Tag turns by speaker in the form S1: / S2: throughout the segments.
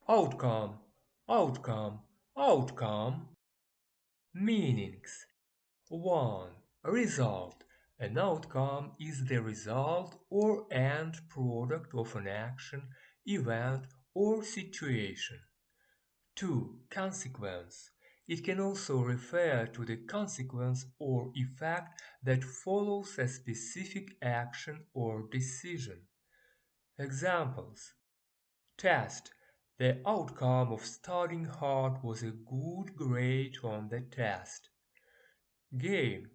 S1: Outcome, outcome, outcome. Meanings. 1. Result. An outcome is the result or end product of an action, event, or situation. 2. Consequence. It can also refer to the consequence or effect that follows a specific action or decision. Examples. Test. The outcome of studying hard was a good grade on the test. Game.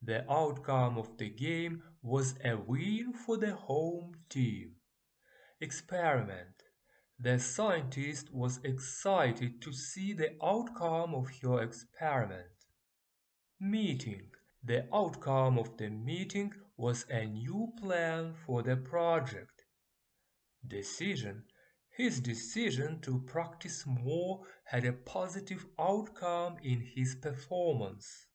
S1: The outcome of the game was a win for the home team. Experiment. The scientist was excited to see the outcome of your experiment. Meeting. The outcome of the meeting was a new plan for the project. Decision. His decision to practice more had a positive outcome in his performance.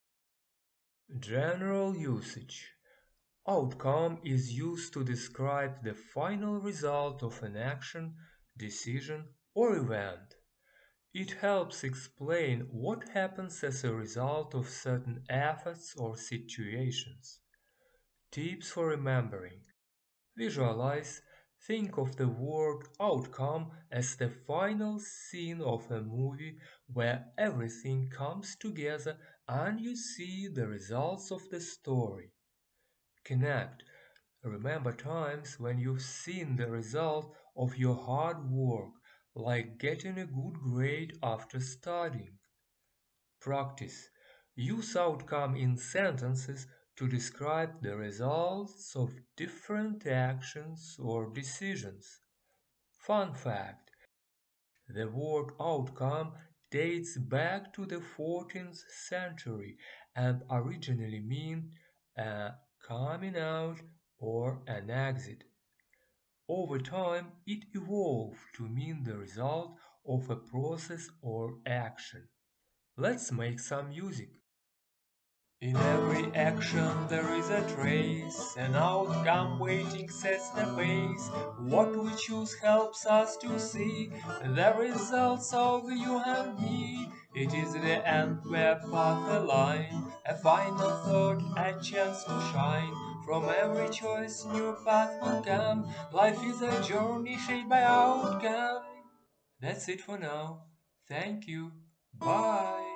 S1: General usage. Outcome is used to describe the final result of an action, decision, or event. It helps explain what happens as a result of certain efforts or situations. Tips for remembering. Visualize. Think of the word outcome as the final scene of a movie where everything comes together and you see the results of the story. Connect. Remember times when you've seen the result of your hard work, like getting a good grade after studying. Practice. Use outcome in sentences to describe the results of different actions or decisions. Fun fact. The word outcome dates back to the 14th century and originally meant a coming out or an exit. Over time, it evolved to mean the result of a process or action. Let's make some music. In every action there is a trace, an outcome waiting sets the pace. What we choose helps us to see the results of you and me. It is the end where path align, a final thought, a chance to shine. From every choice new path will come, life is a journey shaped by outcome. That's it for now. Thank you. Bye.